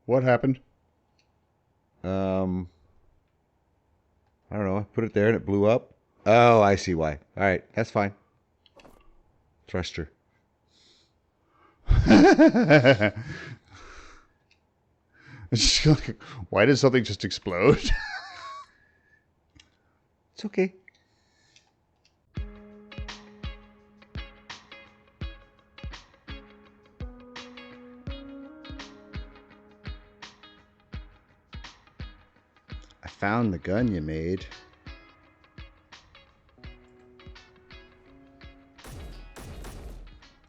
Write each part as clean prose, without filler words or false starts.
What happened? I don't know. I put it there and it blew up. Oh, I see why. All right, that's fine. Thruster. Why did something just explode? It's okay. I found the gun you made.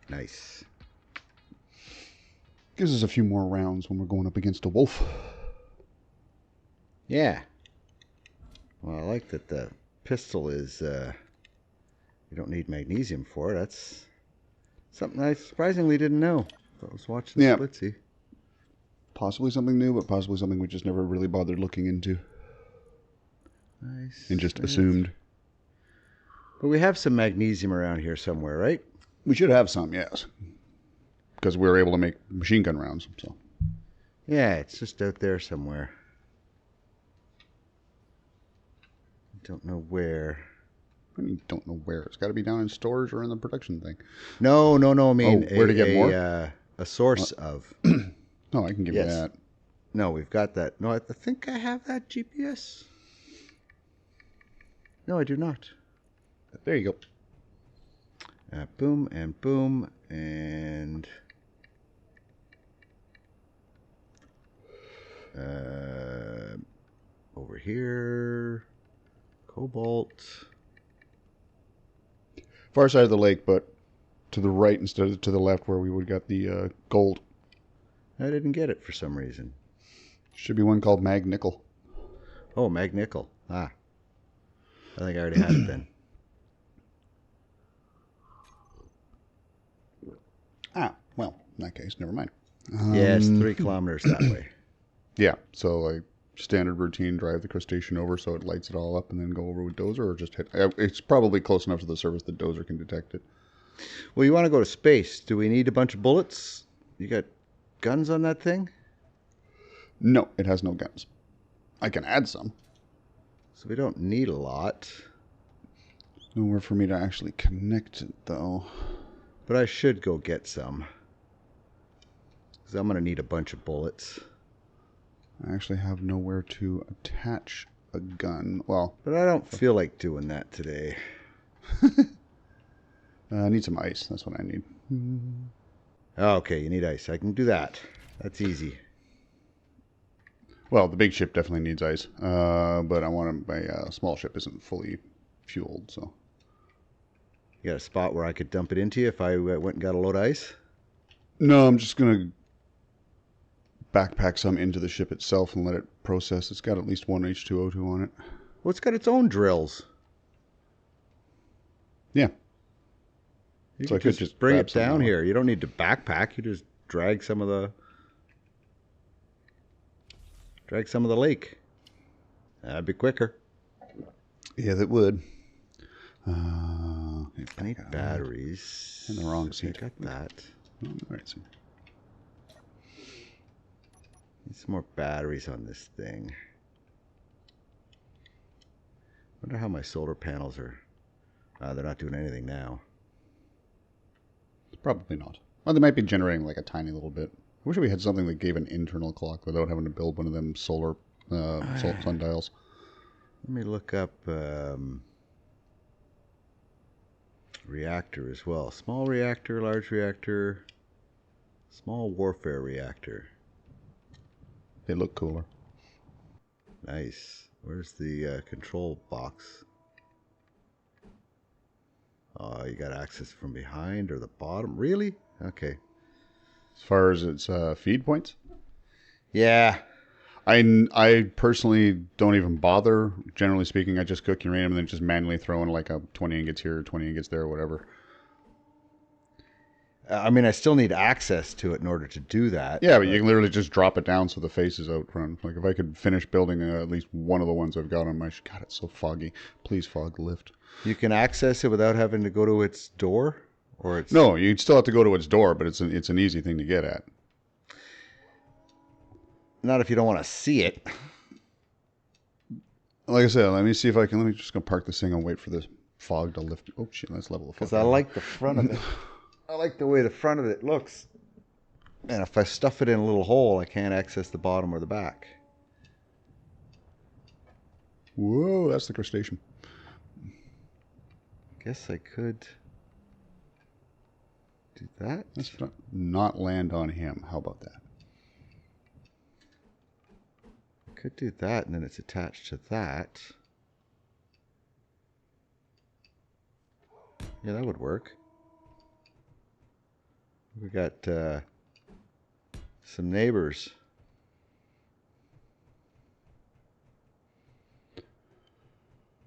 Nice. Gives us a few more rounds when we're going up against a wolf. Yeah. Well, I like that the pistol is, you don't need magnesium for it. That's something I surprisingly didn't know. I was watching the Splitsy. Possibly something new, but possibly something we just never really bothered looking into. Nice. And just assumed. But we have some magnesium around here somewhere, right? We should have some, yes. Because we were able to make machine gun rounds. So. Yeah, it's just out there somewhere. I don't know where. I mean, don't know where. It's got to be down in storage or in the production thing. No. I mean, where to get more? A source of. No, I can give you that. No, we've got that. No, I think I have that GPS. No, I do not. There you go. Boom and boom and over here, cobalt. Far side of the lake, but to the right instead of to the left where we would got the gold. I didn't get it for some reason. Should be one called Mag Nickel. Oh, Mag Nickel. Ah. I think I already had it then. Ah, well, in that case, never mind. Yeah, it's 3 kilometers that way. Yeah, so like standard routine, drive the crustacean over so it lights it all up and then go over with dozer, or just hit. It's probably close enough to the surface that dozer can detect it. Well, you want to go to space. Do we need a bunch of bullets? You got guns on that thing? No, it has no guns. I can add some. So we don't need a lot. Nowhere for me to actually connect it, though. But I should go get some. Because I'm going to need a bunch of bullets. I actually have nowhere to attach a gun. Well, but I don't feel like doing that today. I need some ice. That's what I need. Okay, you need ice. I can do that. That's easy. Well, the big ship definitely needs ice. But I want my small ship isn't fully fueled, so. You got a spot where I could dump it into you if I went and got a load of ice? No, I'm just going to backpack some into the ship itself and let it process. It's got at least one H2O2 on it. Well, it's got its own drills. Yeah. You so could just bring it down here. You don't need to backpack. You just drag some of the lake. That'd be quicker. Yeah, that would. I need batteries. In the wrong seat. I got that. Oh, all right, so. Need some more batteries on this thing. Wonder how my solar panels are. They're not doing anything now. Probably not. Well, they might be generating like a tiny little bit. I wish we had something that gave an internal clock without having to build one of them solar sundials. Let me look up reactor as well. Small reactor, large reactor, small warfare reactor. They look cooler. Nice. Where's the control box? Oh, you got access from behind or the bottom? Really? Okay. As far as its feed points? Yeah. I personally don't even bother. Generally speaking, I just cook uranium and then just manually throw in like a 20 ingots here, 20 ingots there, whatever. I mean, I still need access to it in order to do that. Yeah, but you can literally just drop it down so the face is out front. Like if I could finish building at least one of the ones I've got on my... God, it's so foggy. Please fog lift. You can access it without having to go to its door? Or it's... No, you'd still have to go to its door, but it's an easy thing to get at. Not if you don't want to see it. Like I said, let me see if I can. Let me just go park this thing and wait for this fog to lift. Oh shit, let's level the fuck. Because I like the front of it. I like the way the front of it looks. And if I stuff it in a little hole, I can't access the bottom or the back. Whoa, that's the crustacean. Guess I could do that. Let's not land on him. How about that? Could do that, and then it's attached to that. Yeah, that would work. We got some neighbors.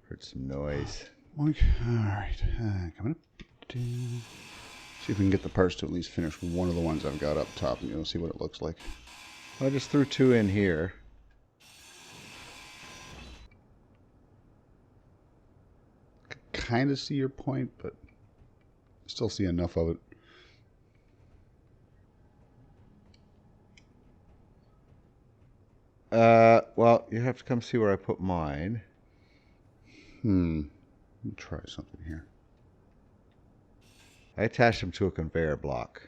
Heard some noise. Okay, all right. Coming up. See if we can get the parts to at least finish one of the ones I've got up top, and you'll see what it looks like. I just threw 2 in here. Kind of see your point, but still see enough of it. Well, you have to come see where I put mine. Let me try something here. I attached them to a conveyor block.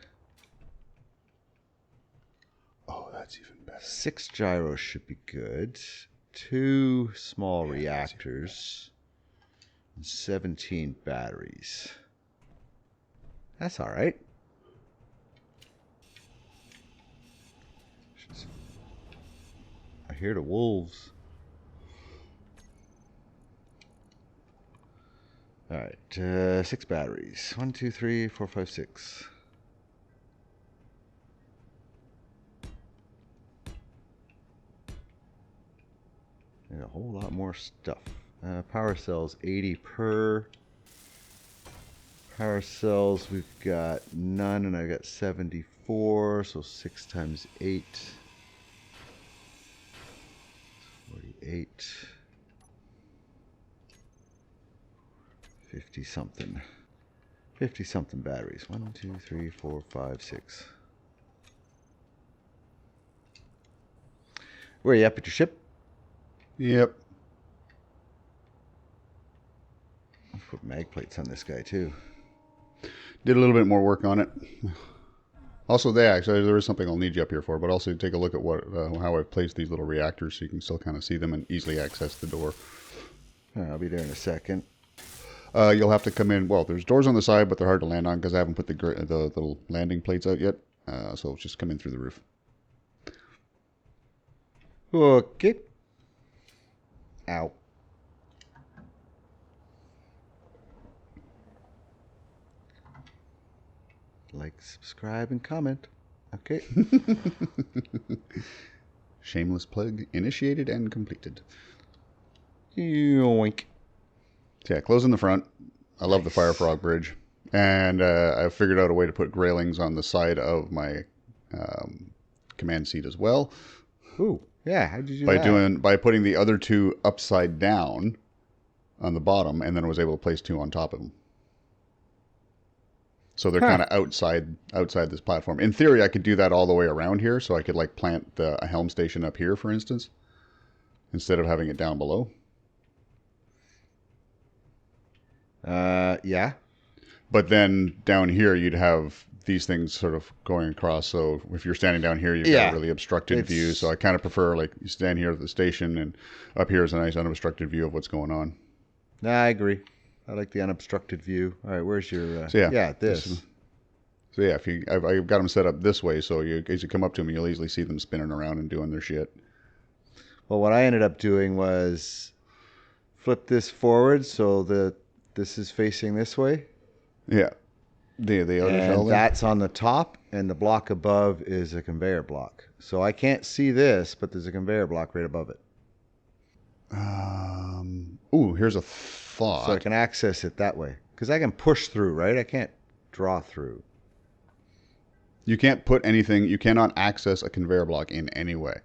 Oh, that's even better. 6 gyros should be good. 2 small reactors. And 17 batteries. That's all right. I hear the wolves. All right, 6 batteries. 1, 2, 3, 4, 5, 6. And a whole lot more stuff. Power cells, 80 per. Power cells, we've got none, and I got 74, so 6 times 8. 48. 50 something. 50 something batteries. 1, 2, 3, 4, 5, 6. Where are you up at your ship? Yep. I'll put mag plates on this guy too. Did a little bit more work on it. Also, there is something I'll need you up here for, but also take a look at what how I've placed these little reactors so you can still kind of see them and easily access the door. I'll be there in a second. You'll have to come in. Well, there's doors on the side, but they're hard to land on because I haven't put the little landing plates out yet. So just come in through the roof. Okay. Ow. Like, subscribe, and comment. Okay. Shameless plug initiated and completed. Yoink. So yeah, closing the front. I love the Fire Frog Bridge. And I figured out a way to put graylings on the side of my command seat as well. Ooh, yeah, how'd you do that? By putting the other 2 upside down on the bottom, and then I was able to place 2 on top of them. So they're kind of outside this platform. In theory, I could do that all the way around here, so I could like plant a helm station up here, for instance, instead of having it down below. Yeah. But then down here, you'd have these things sort of going across. So if you're standing down here, you've got a really obstructed view. So I kind of prefer like you stand here at the station, and up here is a nice unobstructed view of what's going on. Nah, I agree. I like the unobstructed view. All right, where's your... this. So yeah, I've got them set up this way, so as you come up to them, you'll easily see them spinning around and doing their shit. Well, what I ended up doing was flip this forward so that this is facing this way. Yeah. The outer shell and that's on the top, and the block above is a conveyor block. So I can't see this, but there's a conveyor block right above it. Ooh, here's a thought. So I can access it that way. Because I can push through, right? I can't draw through. You can't put anything, you cannot access a conveyor block in any way.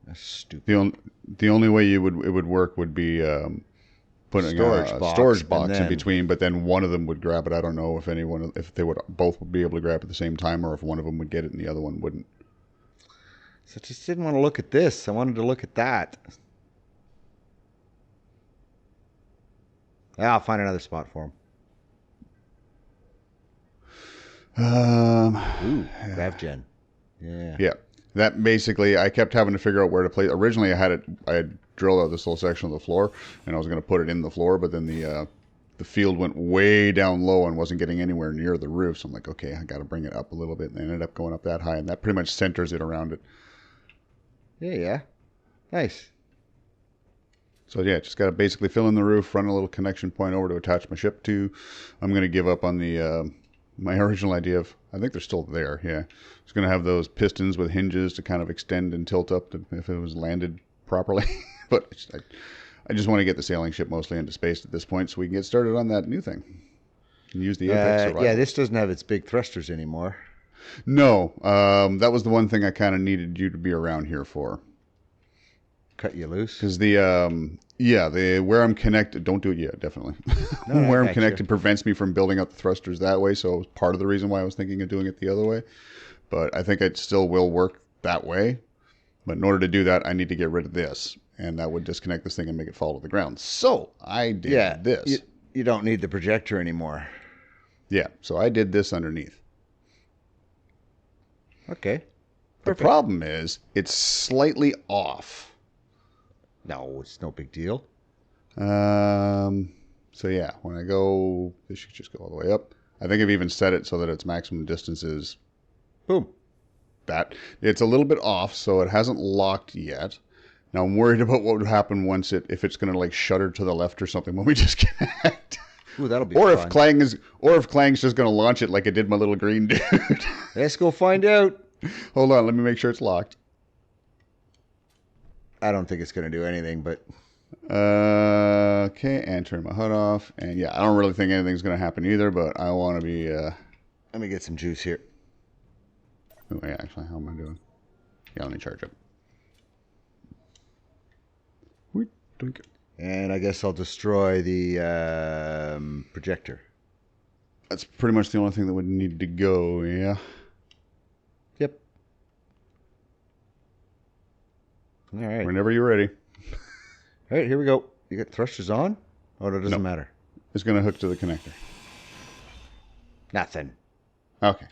That's stupid. The only way it would work would be putting a storage box in between, but then one of them would grab it. I don't know if they would both be able to grab it at the same time, or if one of them would get it and the other one wouldn't. So I just didn't want to look at this. I wanted to look at that. Yeah, I'll find another spot for him. Ooh, GravGen. Yeah. Yeah. That basically, I kept having to figure out where to place. Originally, I had drilled out this little section of the floor, and I was going to put it in the floor, but then the field went way down low and wasn't getting anywhere near the roof. So I'm like, okay, I got to bring it up a little bit, and I ended up going up that high, and that pretty much centers it around it. Yeah. Nice. So yeah, just got to basically fill in the roof, run a little connection point over to attach my ship to. I'm going to give up on the my original idea of, I think they're still there, yeah. It's going to have those pistons with hinges to kind of extend and tilt up if it was landed properly. But I just want to get the sailing ship mostly into space at this point so we can get started on that new thing. And use the Apex Survival. Yeah, this doesn't have its big thrusters anymore. No, that was the one thing I kind of needed you to be around here for. Cut you loose? Because where I'm connected, don't do it yet, definitely. No, where I'm connected prevents me from building up the thrusters that way, so it was part of the reason why I was thinking of doing it the other way. But I think it still will work that way. But in order to do that, I need to get rid of this, and that would disconnect this thing and make it fall to the ground. So I did this. You don't need the projector anymore. Yeah, so I did this underneath. Okay. Perfect. The problem is it's slightly off. No, it's no big deal. So yeah, when I go, this should just go all the way up. I think I've even set it so that its maximum distance is, boom, that. It's a little bit off, so it hasn't locked yet. Now I'm worried about what would happen if it's going to like shutter to the left or something when we disconnect. Ooh, that'll be fun. If Clang's just going to launch it like it did my little green dude. Let's go find out. Hold on, let me make sure it's locked. I don't think it's going to do anything, but... Okay, and turn my HUD off. And yeah, I don't really think anything's going to happen either, but I want to be... Let me get some juice here. Oh, yeah, actually, how am I doing? Yeah, let me charge up. And I guess I'll destroy the projector. That's pretty much the only thing that would need to go, yeah. Yep. All right. Whenever you're ready. All right, here we go. You got thrusters on? Oh, it doesn't matter. It's going to hook to the connector. Nothing. Okay.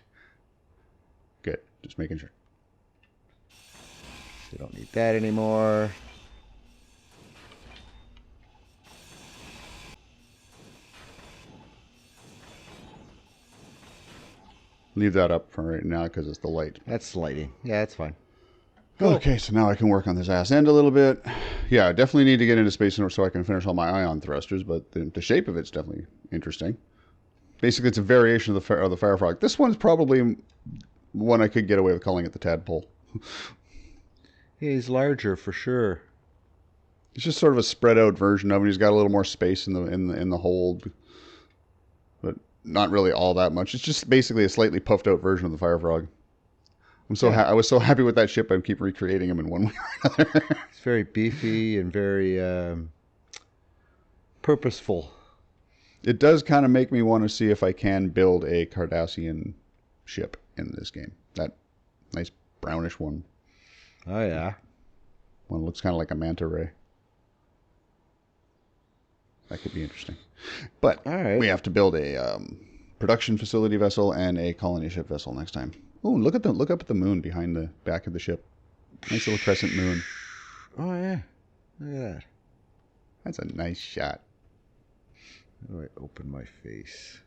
Good. Just making sure. You don't need that anymore. Leave that up for right now because it's the light. That's lighting. Yeah, that's fine. Cool. Okay, so now I can work on this ass end a little bit. Yeah, I definitely need to get into space so I can finish all my ion thrusters, but the shape of it's definitely interesting. Basically, it's a variation of the Firefrog. This one's probably one I could get away with calling it the Tadpole. Yeah, he's larger for sure. It's just sort of a spread out version of it. He's got a little more space in the hold, but not really all that much. It's just basically a slightly puffed out version of the Firefrog. I was so happy with that ship. I keep recreating him in one way or another. It's very beefy and very purposeful. It does kind of make me want to see if I can build a Cardassian ship in this game. That nice brownish one. Oh yeah. One looks kind of like a manta ray. That could be interesting. But all right. We have to build a production facility vessel and a colony ship vessel next time. Oh, look up at the moon behind the back of the ship. Nice little crescent moon. Oh yeah. Look at that. That's a nice shot. How do I open my face?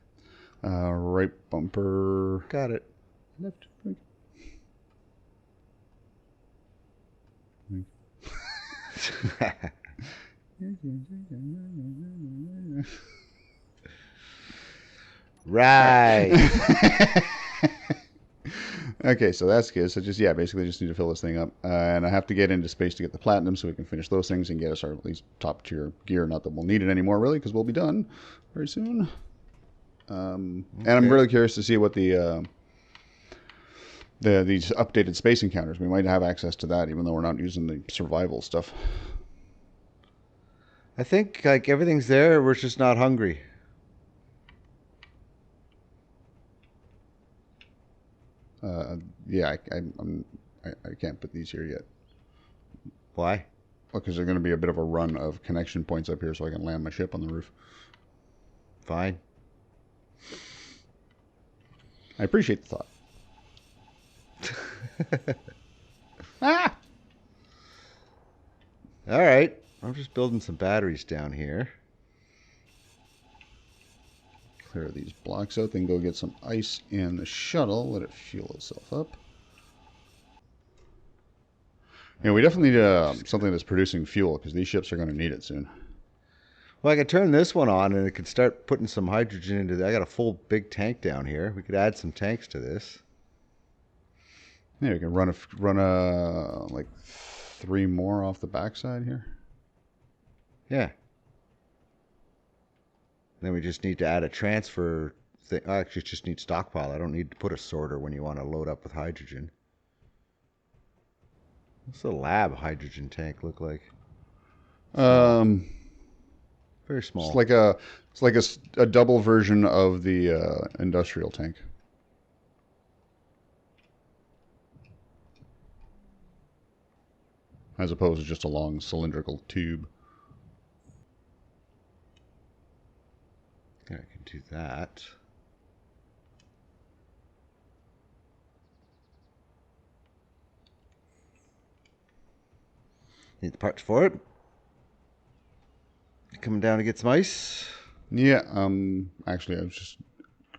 Right bumper. Got it. Left. Right. Right. Okay, so that's good. So basically just need to fill this thing up. And I have to get into space to get the platinum so we can finish those things and get us our at least top tier gear. Not that we'll need it anymore, really, because we'll be done very soon. And I'm really curious to see what these updated space encounters. We might have access to that, even though we're not using the survival stuff. I think like everything's there. We're just not hungry. Yeah, I can't put these here yet. Why? Well, because there's going to be a bit of a run of connection points up here so I can land my ship on the roof. Fine. I appreciate the thought. Ah! All right. I'm just building some batteries down here. Clear these blocks out, then go get some ice in the shuttle. Let it fuel itself up. Yeah, we definitely need something that's producing fuel because these ships are going to need it soon. Well, I could turn this one on and it could start putting some hydrogen into that. I got a full big tank down here. We could add some tanks to this. Yeah, we can run like 3 more off the backside here. Yeah. Then we just need to add a transfer thing. I actually just need stockpile. I don't need to put a sorter when you want to load up with hydrogen. What's the lab hydrogen tank look like? Very small. It's like a double version of the industrial tank. As opposed to just a long cylindrical tube. Yeah, I can do that. Need the parts for it. Coming down to get some ice. Yeah, actually I was just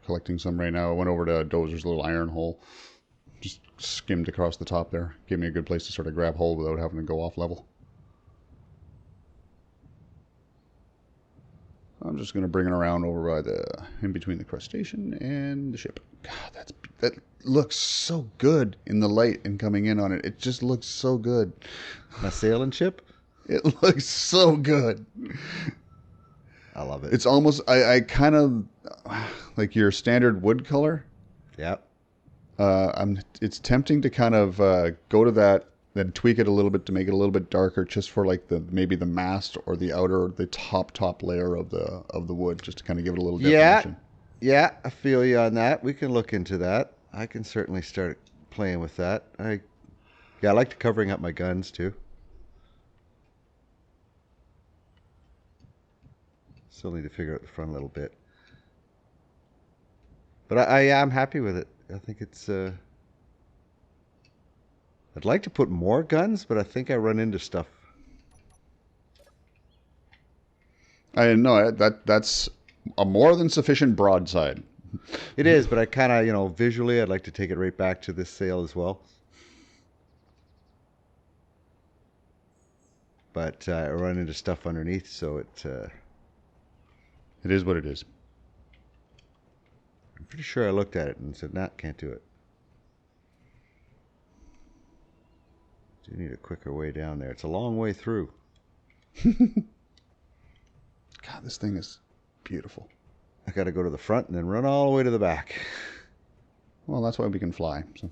collecting some right now. I went over to Dozer's little iron hole. Just skimmed across the top there. Gave me a good place to sort of grab hold without having to go off level. I'm just going to bring it around over by in between the crustacean and the ship. God, that looks so good in the light and coming in on it. It just looks so good. My sailing ship? It looks so good. I love it. It's almost, I kind of, like your standard wood color. Yep. It's tempting to kind of go to that, then tweak it a little bit to make it a little bit darker, just for like maybe the mast or the top layer of the wood, just to kind of give it a little definition. Yeah, I feel you on that. We can look into that. I can certainly start playing with that. I like covering up my guns too. Still need to figure out the front a little bit, but I am happy with it. I think it's. I'd like to put more guns, but I think I run into stuff. I know that's a more than sufficient broadside. It is, but I kind of, visually, I'd like to take it right back to this sail as well. But I run into stuff underneath, so it is what it is. I'm pretty sure I looked at it and said, nah, can't do it. Do need a quicker way down there. It's a long way through. God, this thing is beautiful. I got to go to the front and then run all the way to the back. Well, that's why we can fly. So.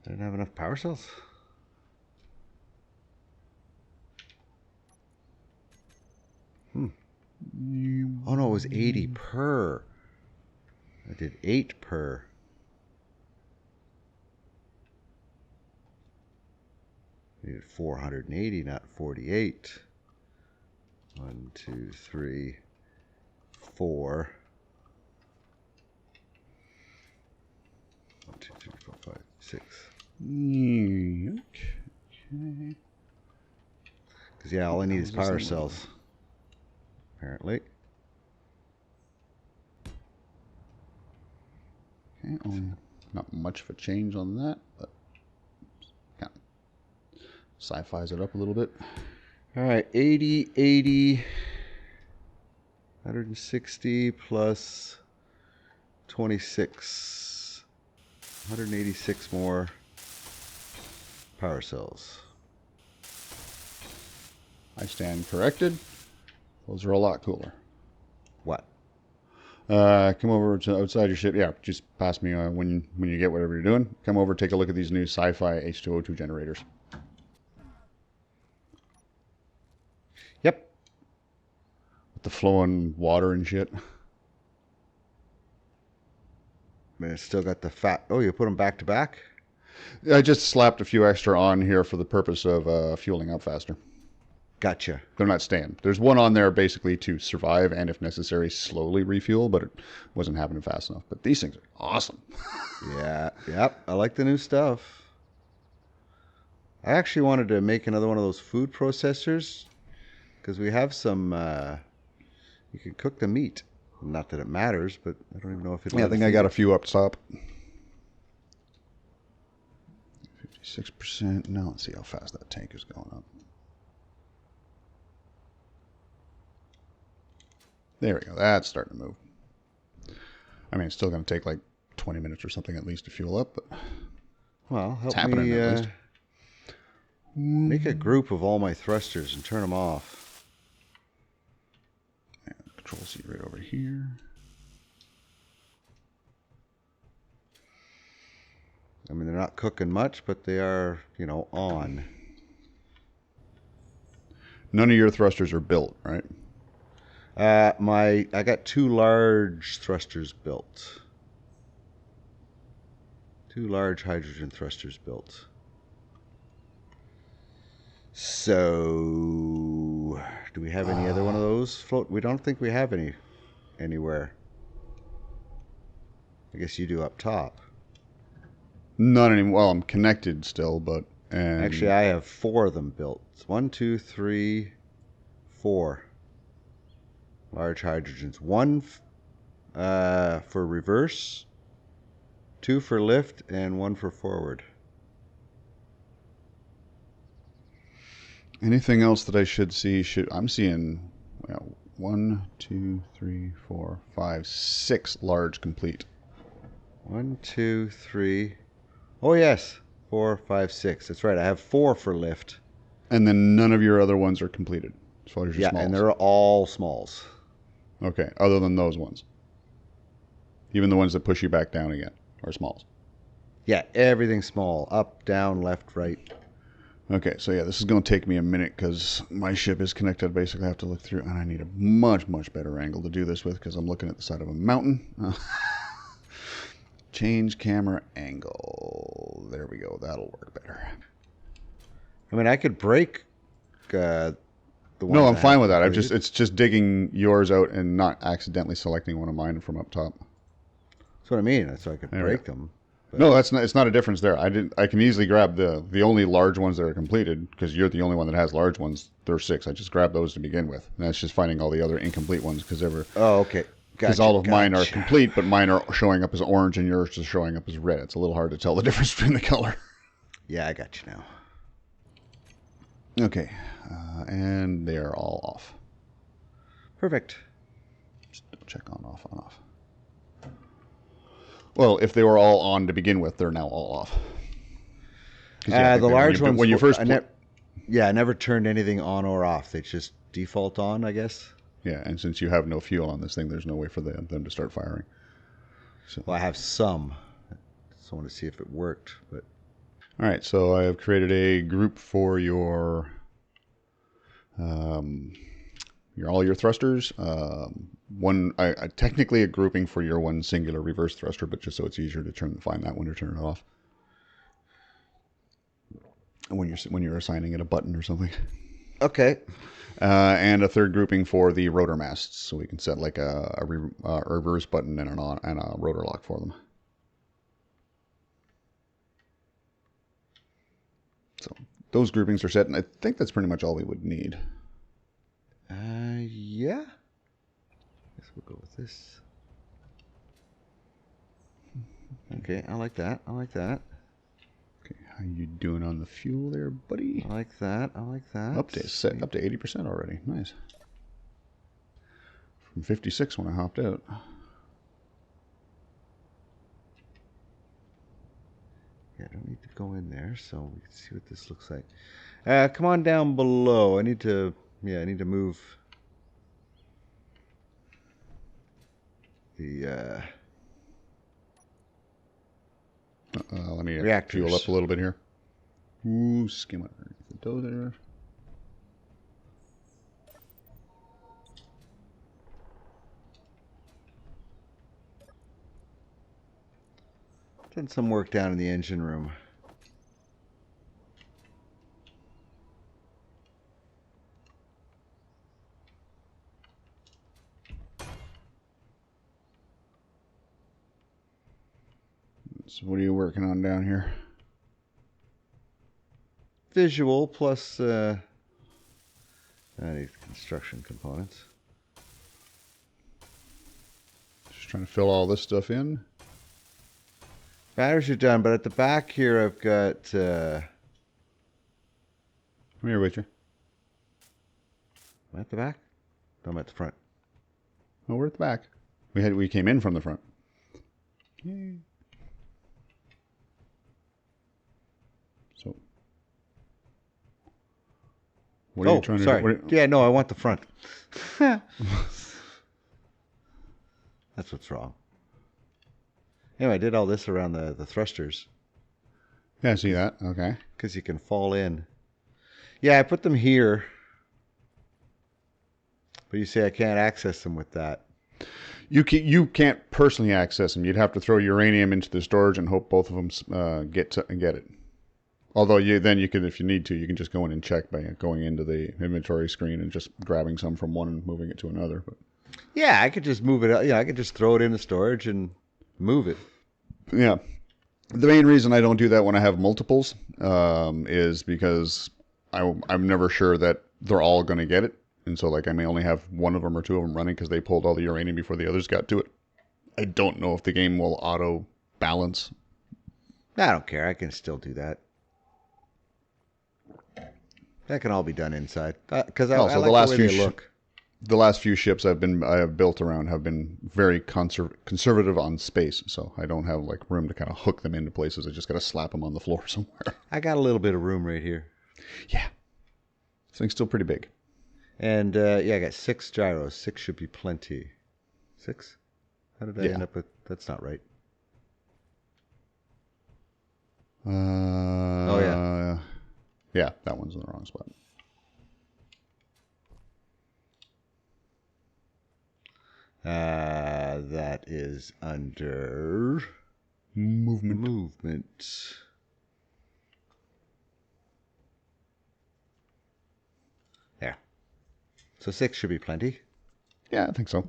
I didn't have enough power cells. Oh no, it was 80 per. I did 8 per. I needed 480, not 48. 1, 2, 3, 4. 1, 2, 3, 4, 5, 6. Okay. Because yeah, all I need is power cells. Apparently. Okay, not much of a change on that, but kind of sci-fi's it up a little bit. All right, 80, 80, 160 plus 26, 186 more power cells. I stand corrected. Those are a lot cooler. What? Come over to outside your ship. Yeah, just pass me when you get whatever you're doing. Come over, take a look at these new sci-fi H2O2 generators. the flowing water and shit. But it's still got the fat. Oh, you put them back to back? I just slapped a few extra on here for the purpose of fueling up faster. Gotcha. They're not staying. There's one on there basically to survive and, if necessary, slowly refuel, but it wasn't happening fast enough. But these things are awesome. Yeah. Yep. I like the new stuff. I actually wanted to make another one of those food processors because we have some. You can cook the meat. Not that it matters, but I don't even know if it. Yeah, I think I got a few up top. 56%. Now let's see how fast that tank is going up. There we go. That's starting to move. I mean, it's still going to take like 20 minutes or something at least to fuel up, but well, help it's happening me at least. Make a group of all my thrusters and turn them off. And Control C right over here. I mean, they're not cooking much, but they are, you know, on. None of your thrusters are built, right? I got 2 large thrusters built. 2 large hydrogen thrusters built. So, do we have any other one of those float? We don't think we have any anywhere. I guess you do up top. Not anymore. Well, I'm connected still, but Actually, I have 4 of them built. 1, 2, 3, 4 large hydrogens. 1 for reverse, 2 for lift, and 1 for forward. anything else that I should see? I'm seeing 1, 2, 3, 4, 5, 6 large complete. 1, 2, 3. Oh yes, 4, 5, 6. That's right. I have 4 for lift. And then none of your other ones are completed, as far as your smalls. And they're all smalls. Okay, other than those ones. Even the ones that push you back down again are smalls. Yeah, everything's small. Up, down, left, right. Okay, so yeah, this is going to take me a minute because my ship is connected. I basically have to look through, and I need a much, much better angle to do this with because I'm looking at the side of a mountain. Change camera angle. There we go. That'll work better. I mean, I could break the one. No, I'm fine with that. It's just digging yours out and not accidentally selecting one of mine from up top. That's what I mean. So I could break them. But no, that's not. It's not a difference there. I can easily grab the only large ones that are completed because you're the only one that has large ones. There are 6. I just grabbed those to begin with. And that's just finding all the other incomplete ones because Oh, okay. Because all of mine are complete, but mine are showing up as orange and yours is showing up as red. It's a little hard to tell the difference between the color. Yeah, I got you now. Okay, and they are all off. Perfect. Just check on, off, on, off. Well, if they were all on to begin with, they're now all off. The large ones. When you first, I never turned anything on or off. They just default on, I guess. Yeah, and since you have no fuel on this thing, there's no way for them to start firing. So. Well, I have some. I just want to see if it worked, but. All right, so I have created a group for your all your thrusters. Technically a grouping for your one singular reverse thruster, but just so it's easier to find that one to turn it off. When you're assigning it a button or something. Okay. And a third grouping for the rotor masts, so we can set like a reverse button and a rotor lock for them. So those groupings are set, and I think that's pretty much all we would need. Yeah. Guess we'll go with this. Okay, I like that. Okay, how you doing on the fuel there, buddy? I like that. Up to 80% already. Nice. From 56 when I hopped out. Yeah, I don't need to go in there, so we can see what this looks like. Come on down below. I need to move the let me reactors. fuel up a little bit here. Ooh, skim underneath the toe there. Done some work down in the engine room. So what are you working on down here? Visual plus any construction components. Just trying to fill all this stuff in. Batteries are done, but at the back here I've got... Come here with you. Am I at the back? No, I'm at the front. Oh, we're at the back. We came in from the front. Yay. So, what are you trying to sorry. do? Yeah, no, I want the front. That's what's wrong. Anyway, I did all this around the thrusters. Yeah, I see that. Okay. Because you can fall in. Yeah, I put them here. But you say I can't access them with that. You can't personally access them. You'd have to throw uranium into the storage and hope both of them get it. Although you can, if you need to, you can just go in and check by going into the inventory screen and just grabbing some from one and moving it to another. But yeah, I could just move it. I could just throw it in the storage and move it. Yeah. The main reason I don't do that when I have multiples is because I'm never sure that they're all going to get it. And so, I may only have one of them or two of them running because they pulled all the uranium before the others got to it. I don't know if the game will auto balance. I don't care. I can still do that. That can all be done inside. Because I like the way they look. The last few ships I have built around have been very conservative on space, so I don't have room to kind of hook them into places. I just got to slap them on the floor somewhere. I got a little bit of room right here. Yeah, this thing's still pretty big. And I got 6 gyros. 6 should be plenty. 6? How did I end up with? That's not right. Oh yeah. Yeah, that one's in the wrong spot. That is under movement. There. So 6 should be plenty. Yeah, I think so.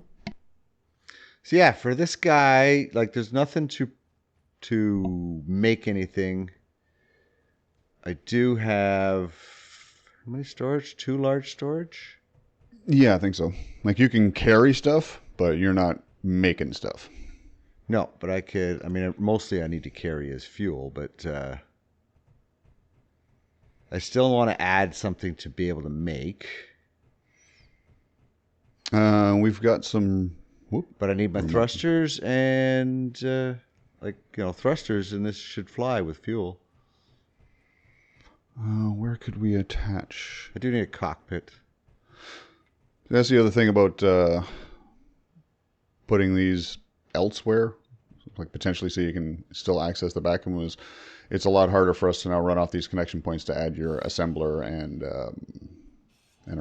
So yeah, for this guy, there's nothing to make anything. I do have how many storage? 2 large storage? Yeah, I think so. You can carry stuff, but you're not making stuff. No, but I could. I mean, mostly I need to carry as fuel, but I still want to add something to be able to make. We've got some. But I need my thrusters and thrusters, and this should fly with fuel. Where could we attach? I do need a cockpit. That's the other thing about putting these elsewhere, potentially so you can still access the back end, was it's a lot harder for us to now run off these connection points to add your assembler and a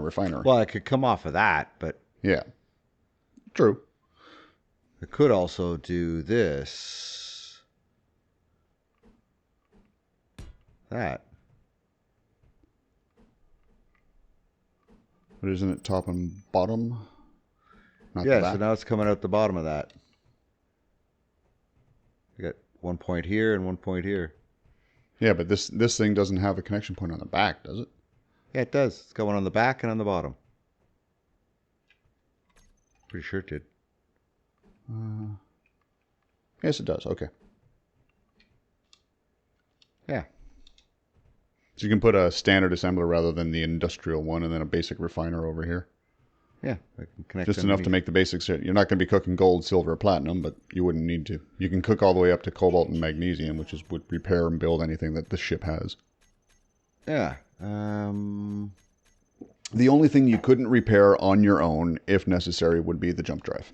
refinery. Well, I could come off of that, but... Yeah. True. I could also do this. That. But isn't it top and bottom? Not yeah, so now it's coming out the bottom of that. I got 1 point here and 1 point here. Yeah, but this thing doesn't have a connection point on the back, does it? Yeah, it does. It's got one on the back and on the bottom. Pretty sure it did. Yes, it does. Okay. Yeah. So you can put a standard assembler rather than the industrial one, and then a basic refiner over here. Yeah, I can connect just enough to make the basics. You're not going to be cooking gold, silver, platinum, but you wouldn't need to. You can cook all the way up to cobalt and magnesium, which would repair and build anything that the ship has. Yeah. The only thing you couldn't repair on your own, if necessary, would be the jump drive.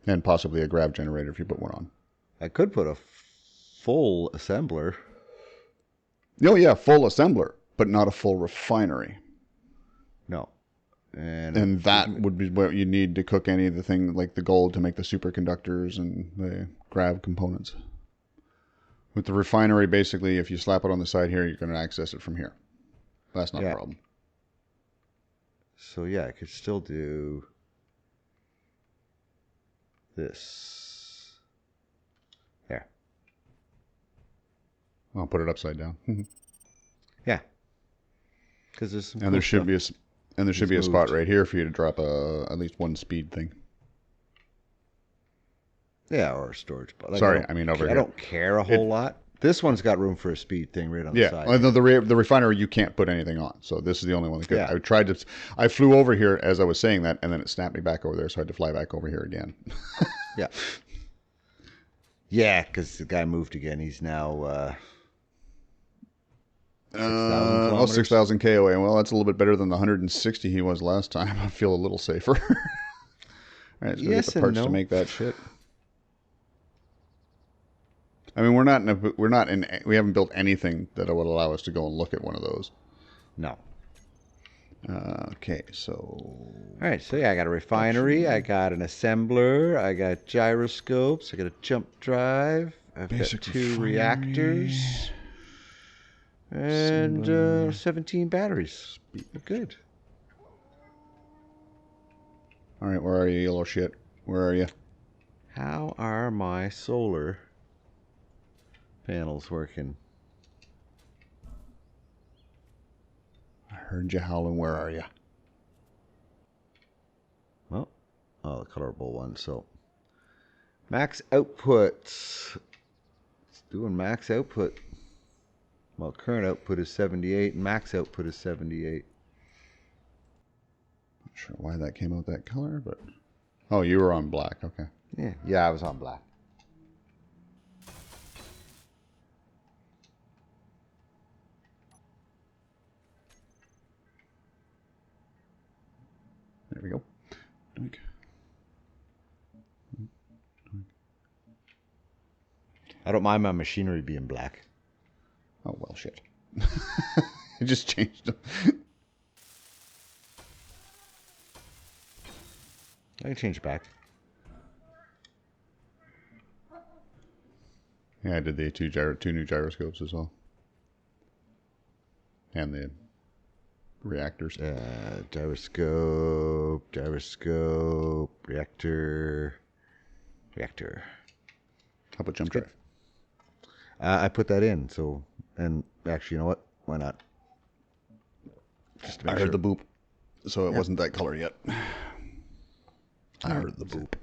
And possibly a grav generator if you put one on. I could put a full assembler. Oh, yeah, full assembler, but not a full refinery. No. And that would be what you need to cook any of the thing, like the gold to make the superconductors and the grab components. With the refinery, basically, if you slap it on the side here, you're going to access it from here. That's not a problem. So yeah, I could still do this. There. I'll put it upside down. Yeah. Because there's some and there should be a spot right here for you to drop at least one speed thing. Yeah, or a storage spot. Like, Sorry, I mean over here. I don't care a whole lot. This one's got room for a speed thing right on the side. Yeah, the refinery you can't put anything on. So this is the only one that's good. Yeah. I flew over here as I was saying that, and then it snapped me back over there, so I had to fly back over here again. Yeah. Yeah, because the guy moved again. He's now 6,000 kilometers. 6,000 KOA. Well, that's a little bit better than the 160 he was last time. I feel a little safer. All right, so get the parts to make that shit. I mean, we haven't built anything that would allow us to go and look at one of those. No. Okay, so. All right, so yeah, I got a refinery, I got an assembler, I got gyroscopes, I got a jump drive, I've got 2 reactors, and 17 batteries. Good. All right, where are you, yellow shit? Where are you? How are my solar panels working? I heard you howling. Where are you? Well, the colorable one. So max output. It's doing max output. Well, current output is 78 and max output is 78. Not sure why that came out that color, but oh, you were on black. Okay. Yeah, I was on black. There we go. Doink. I don't mind my machinery being black. Oh, well, shit. I just changed them. I can change it back. Yeah, I did the two new gyroscopes as well. And the reactors. Gyroscope, reactor. How about jump drive? I put that in, so, and actually, you know what? Why not? Just to make sure. Heard the boop. So it wasn't that color yet. I heard the boop.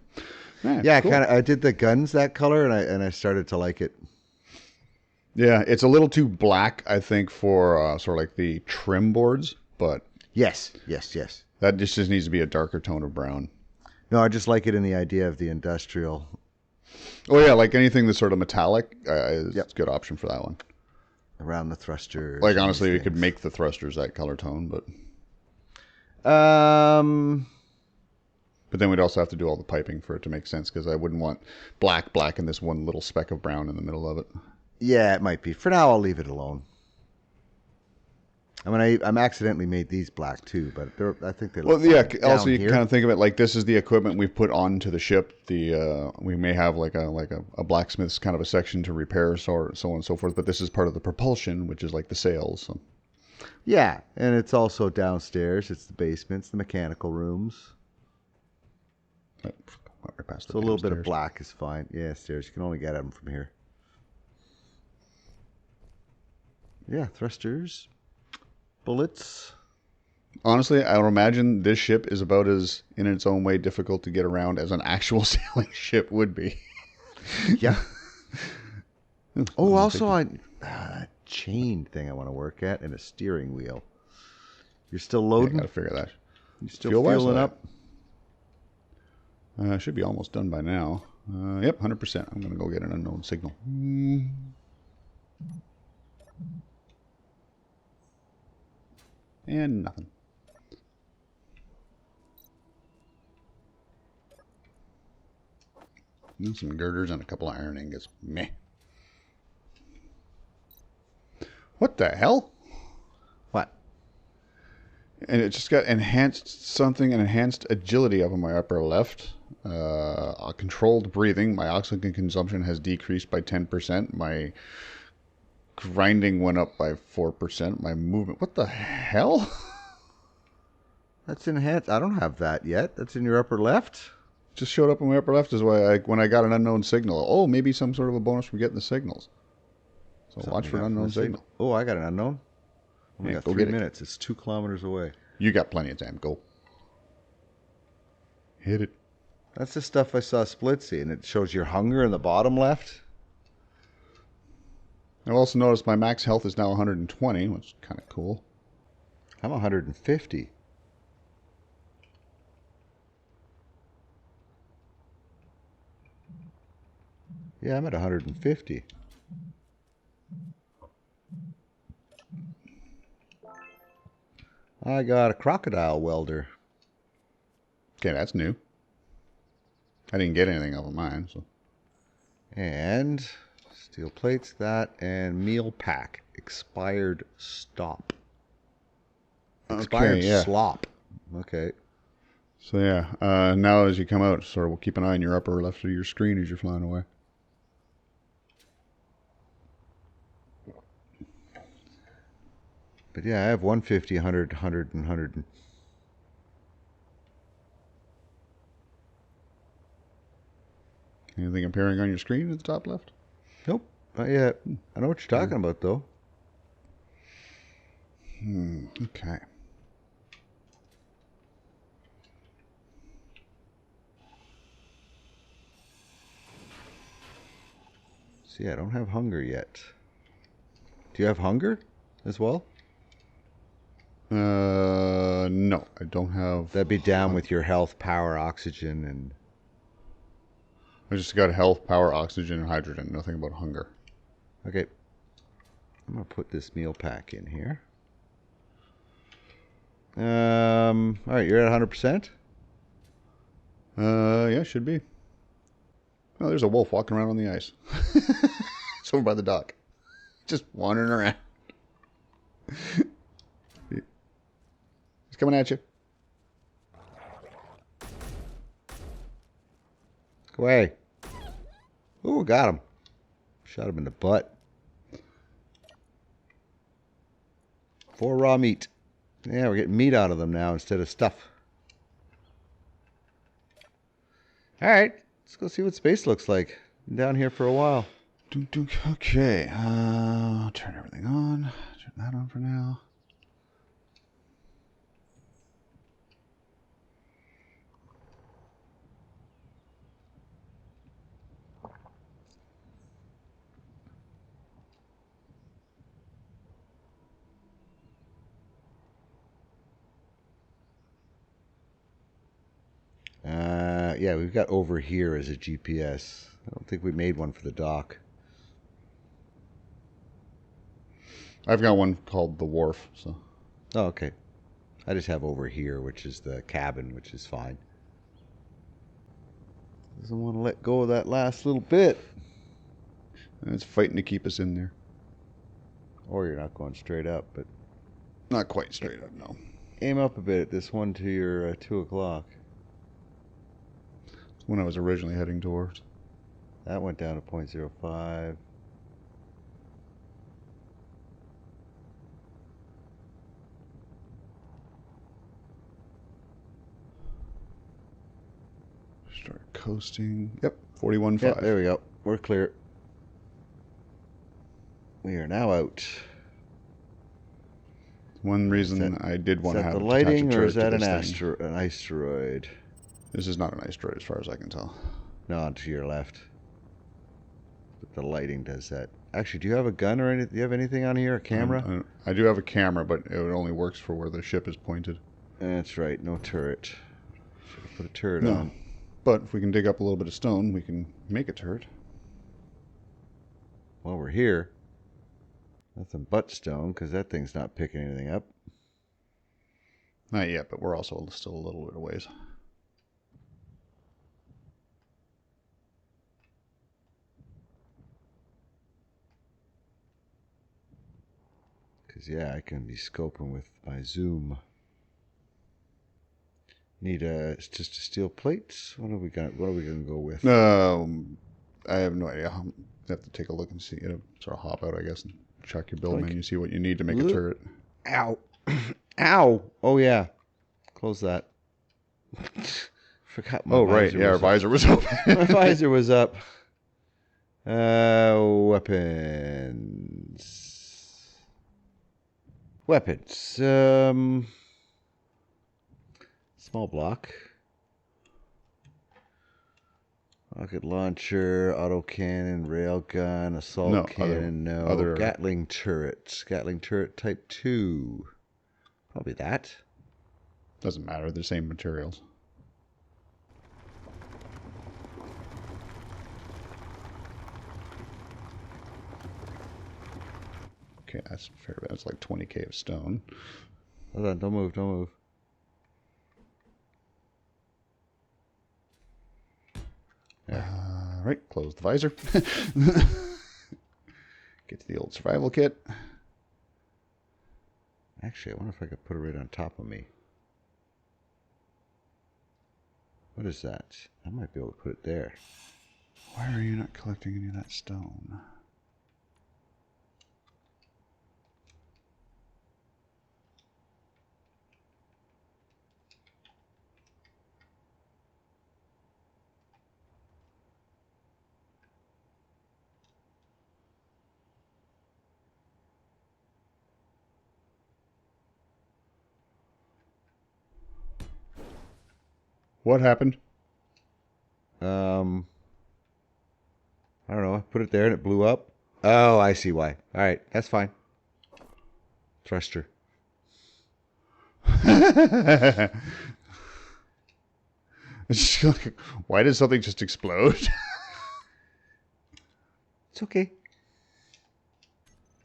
Yeah, cool. I did the guns that color, and I started to like it. Yeah, it's a little too black, I think, for sort of like the trim boards, but yes. That just needs to be a darker tone of brown. No, I just like it in the idea of the industrial. Oh yeah, like anything that's sort of metallic, it's a good option for that one. Around the thrusters. Like honestly, we could make the thrusters that color tone, but then we'd also have to do all the piping for it to make sense, because I wouldn't want black and this one little speck of brown in the middle of it. Yeah, it might be. For now, I'll leave it alone. I mean, I'm accidentally made these black too, but I think they look fine. Also you kind of think of it like this is the equipment we've put onto the ship. We may have like a blacksmith's kind of a section to repair, so on and so forth. But this is part of the propulsion, which is like the sails. So. Yeah, and it's also downstairs. It's the basements, the mechanical rooms. So a little bit of black is fine. Yeah, stairs. You can only get at them from here. Yeah, thrusters. Bullets. Honestly, I would imagine this ship is about as, in its own way, difficult to get around as an actual sailing ship would be. Yeah. Oh, also a chain thing I want to work at, and a steering wheel. You're still loading? I gotta figure that. You're still fueling up? Should be almost done by now. Yep, 100%. I'm gonna go get an unknown signal. And nothing. And some girders and a couple of iron ingots. Meh. What the hell? What? And it just got enhanced something, and enhanced agility up on my upper left. Controlled breathing. My oxygen consumption has decreased by 10%. My grinding went up by 4%. My movement. What the hell? That's enhanced. I don't have that yet. That's in your upper left. Just showed up on my upper left is why when I got an unknown signal. Oh, maybe some sort of a bonus from getting the signals. So Something watch for an unknown signal. Oh, I got an unknown. We got 3 minutes. It's 2 kilometers away. You got plenty of time. Go. Hit it. That's the stuff I saw Splitsy, and it shows your hunger in the bottom left. I've also noticed my max health is now 120, which is kind of cool. I'm 150. Yeah, I'm at 150. I got a crocodile welder. Okay, that's new. I didn't get anything off of mine, so. And steel plates, that, and meal pack. Expired stop. Expired slop. Okay. So yeah, now as you come out, sort of keep an eye on your upper left of your screen as you're flying away. But yeah, I have 150, 100, 100, and 100. Anything appearing on your screen at the top left? Nope, not yet. I know what you're talking about, though. Okay. See, I don't have hunger yet. Do you have hunger as well? No, I don't have. That'd be down with your health, power, oxygen, and... I just got health, power, oxygen, and hydrogen. Nothing about hunger. Okay. I'm going to put this meal pack in here. All right, you're at 100%? Yeah, should be. Oh, there's a wolf walking around on the ice. It's over by the dock. Just wandering around. He's coming at you. Go away. Ooh, got him. Shot him in the butt. 4 raw meat. Yeah, we're getting meat out of them now instead of stuff. All right, let's go see what space looks like. Been down here for a while. Okay, turn everything on. Turn that on for now. Yeah, we've got over here as a GPS. I don't think we made one for the dock. I've got one called the wharf. So. Oh, okay. I just have over here, which is the cabin, which is fine. Doesn't want to let go of that last little bit. And it's fighting to keep us in there. Or you're not going straight up, but... Not quite straight up, no. Aim up a bit at this one to your 2 o'clock. It's when I was originally heading towards. That went down to 0.05. Start coasting. Yep, 41.5. Yep, there we go. We're clear. We are now out. One reason I did want to have the to lighting, attach a or is turret that to an asteroid? This is not an asteroid, as far as I can tell. No, to your left. But the lighting does that. Actually, do you have a gun or anything? Do you have anything on here? A camera? I do have a camera, but it only works for where the ship is pointed. That's right. No turret. Should have put a turret No. on. But if we can dig up a little bit of stone, we can make a turret. While we're here, nothing but stone, because that thing's not picking anything up. Not yet, but we're also still a little bit of ways. Because, yeah, I can be scoping with my zoom. Need it's just a steel plate. What are we gonna go with? I have no idea. You have to take a look and see. Sort of hop out, I guess, and check your build menu, see what you need to make a turret. Ow. Ow. Oh, yeah. Close that. Forgot my right. Yeah, our visor was open. My visor was up. Weapons. Small block. Rocket launcher, autocannon, railgun, assault cannon, other Gatling turret. Gatling turret type 2. Probably that. Doesn't matter. They're the same materials. Okay, that's fair. That's like 20k of stone. Hold on, don't move. Right, close the visor. Get to the old survival kit. Actually, I wonder if I could put it right on top of me. What is that? I might be able to put it there. Why are you not collecting any of that stone? What happened? I don't know. I put it there and it blew up. Oh, I see why. All right, that's fine. Thruster. Why did something just explode? It's okay.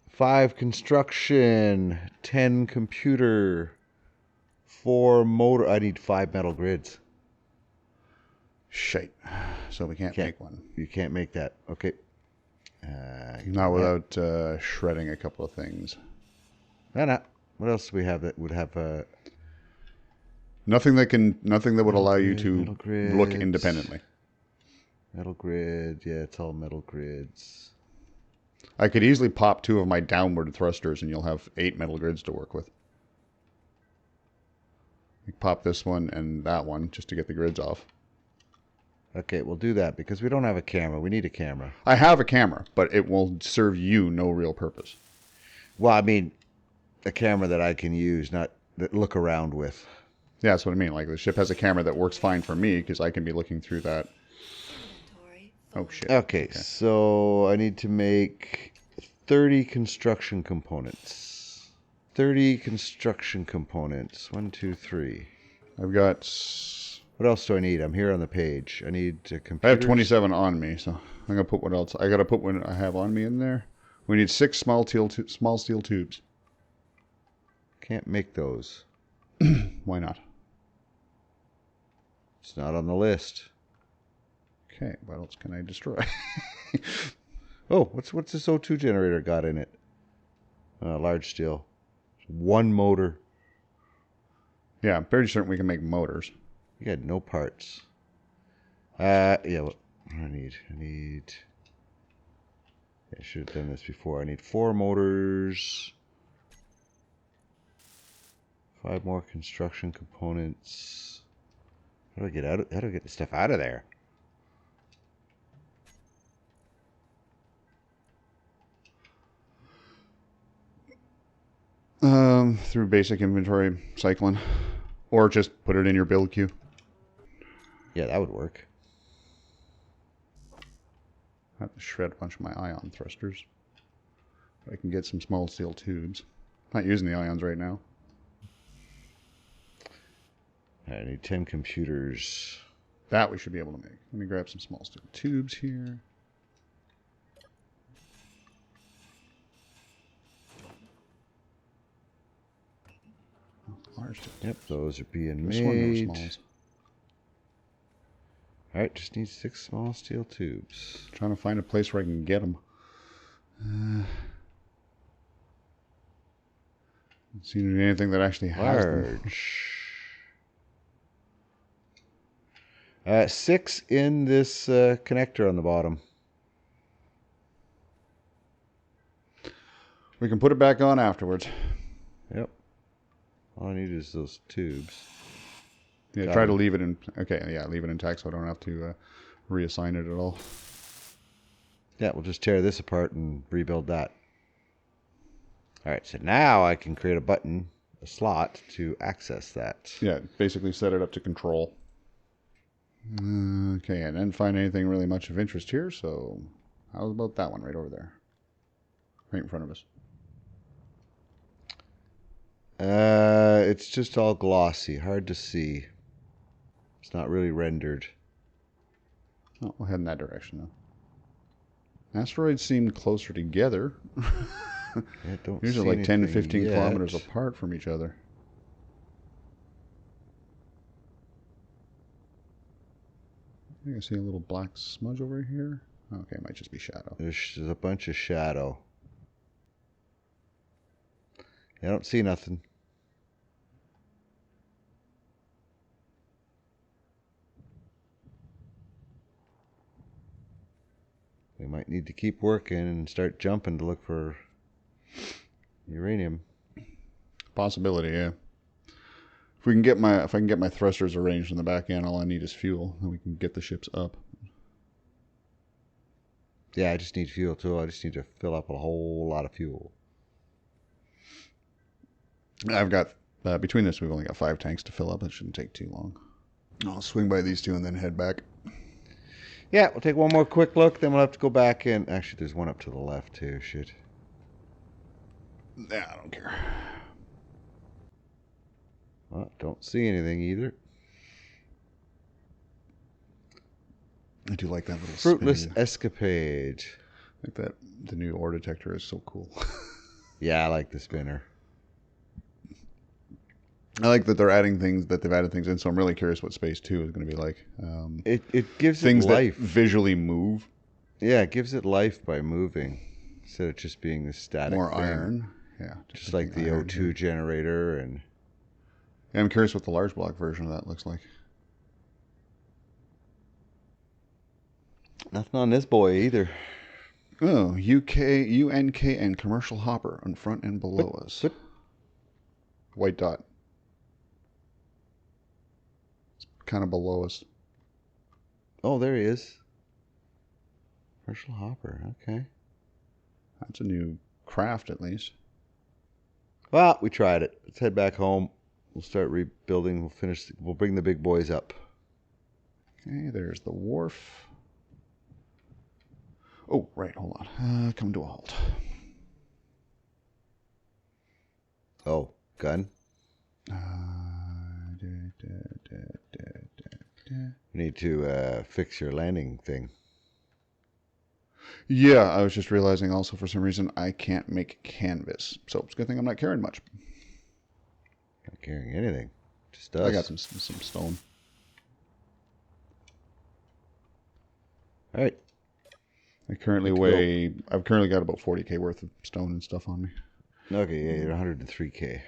5 construction, 10 computer, 4 motor. I need 5 metal grids. Shite. So we can't make one. You can't make that. Okay. Not without shredding a couple of things. No. What else do we have that would have nothing that would allow you to look independently. Metal grid. Yeah, it's all metal grids. I could easily pop 2 of my downward thrusters and you'll have 8 metal grids to work with. You pop this one and that one just to get the grids off. Okay, we'll do that because we don't have a camera. We need a camera. I have a camera, but it will serve you no real purpose. Well, I mean, a camera that I can use, not that look around with. Yeah, that's what I mean. Like the ship has a camera that works fine for me because I can be looking through that. Oh, shit. Okay, so I need to make 30 construction components. 30 construction components. 1, 2, 3. I've got... What else do I need? I'm here on the page. I need computers. I have 27 on me, so I'm going to put what else. I got to put what I have on me in there. We need 6 small steel tubes. Can't make those. Why not? It's not on the list. Okay, what else can I destroy? Oh, what's this O2 generator got in it? Large steel. 1 motor. Yeah, I'm pretty certain we can make motors. You got no parts. Yeah, what I need. I should have done this before. I need 4 motors. 5 more construction components. How do I get the stuff out of there? Through basic inventory cycling, or just put it in your build queue. Yeah, that would work. I have to shred a bunch of my ion thrusters. But I can get some small steel tubes. I'm not using the ions right now. I need 10 computers. That we should be able to make. Let me grab some small steel tubes here. Yep, those are being made. Alright, just need 6 small steel tubes. Trying to find a place where I can get them. Haven't seen anything that actually has them. 6 in this connector on the bottom. We can put it back on afterwards. Yep. All I need is those tubes. Yeah, try to leave it in. Okay, yeah, leave it intact so I don't have to reassign it at all. Yeah, we'll just tear this apart and rebuild that. All right, so now I can create a button, a slot to access that. Yeah, basically set it up to control. Okay, I didn't find anything really much of interest here, so how about that one right over there? Right in front of us. It's just all glossy, hard to see. It's not really rendered. Oh, we'll head in that direction, though. Asteroids seem closer together. Yeah, don't Usually like 10 to 15 kilometers apart from each other. I think I see a little black smudge over here. Okay, it might just be shadow. There's a bunch of shadow. I don't see nothing. We might need to keep working and start jumping to look for uranium. Possibility, yeah. If I can get my thrusters arranged in the back end, all I need is fuel, and we can get the ships up. Yeah, I just need fuel too. I just need to fill up a whole lot of fuel. I've got between this, we've only got 5 tanks to fill up. It shouldn't take too long. I'll swing by these 2 and then head back. Yeah, we'll take one more quick look, then we'll have to go back and... Actually, there's one up to the left, too. Shit. Yeah, I don't care. Well, don't see anything either. I do like that little Fruitless spinny. escapade. I think that the new ore detector is so cool. Yeah, I like the spinner. I like that they've added things in, so I'm really curious what Space 2 is going to be like. It gives things it life. that visually move. Yeah, it gives it life by moving instead of just being the static More thing. iron. Yeah. Just like the O2 generator. And yeah, I'm curious what the large block version of that looks like. nothing on this boy either. Oh, UNK, and commercial hopper on front and below us. White dot. It's kind of below us. Oh, there he is. Commercial hopper, okay. That's a new craft, at least. Well, we tried it. Let's head back home. We'll start rebuilding. We'll bring the big boys up. Okay, there's the wharf. Oh, right, hold on. Come to a halt. Oh, gun. We need to fix your landing thing. Yeah, I was just realizing also for some reason I can't make canvas. So it's a good thing I'm not carrying much. Not carrying anything. Just us. I got some stone. All right. I've currently got about 40k worth of stone and stuff on me. Okay, yeah, you're 103k.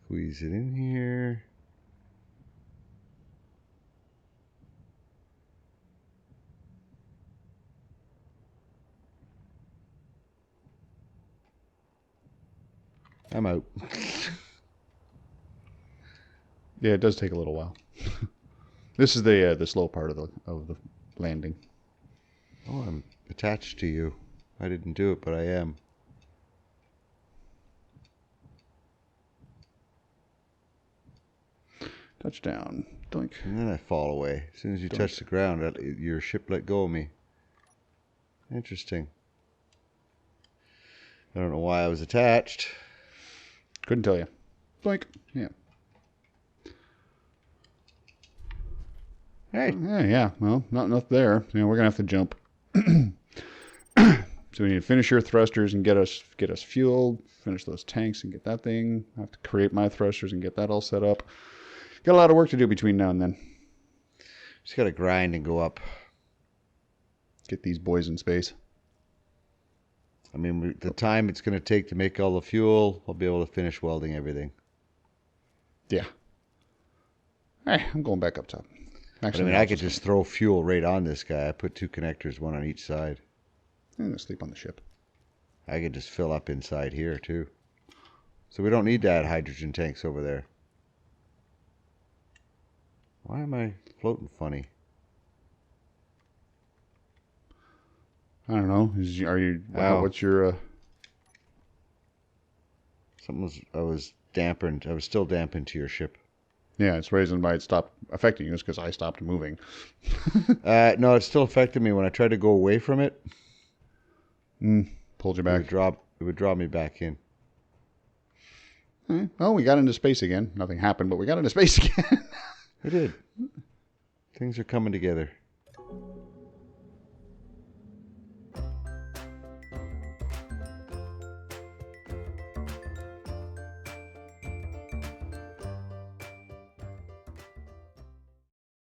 Squeeze it in here. I'm out. Yeah, it does take a little while. This is the slow part of the landing. Oh, I'm attached to you. I didn't do it, but I am. Touchdown. Doink. And then I fall away. As soon as you touch the ground, your ship let go of me. Interesting. I don't know why I was attached. Couldn't tell you. Doink. Yeah. Hey. Yeah. Well, not enough there. You know, we're gonna have to jump. So we need to finish your thrusters and get us fueled. Finish those tanks and get that thing. I have to create my thrusters and get that all set up. Got a lot of work to do between now and then. Just gotta grind and go up. Get these boys in space. I mean, the time it's going to take to make all the fuel, I'll be able to finish welding everything. Yeah. Hey, I'm going back up top. But I mean, I could just throw fuel right on this guy. I put 2 connectors, one on each side. I'm going to sleep on the ship. I could just fill up inside here, too. So we don't need to add hydrogen tanks over there. Why am I floating funny? I don't know. What's your... I was dampened. I was still dampened to your ship. Yeah, it's the reason why it stopped affecting you is because I stopped moving. No, it still affected me when I tried to go away from it. Pulled you back. It would draw me back in. Well, we got into space again. Nothing happened, but we got into space again. We did. Things are coming together.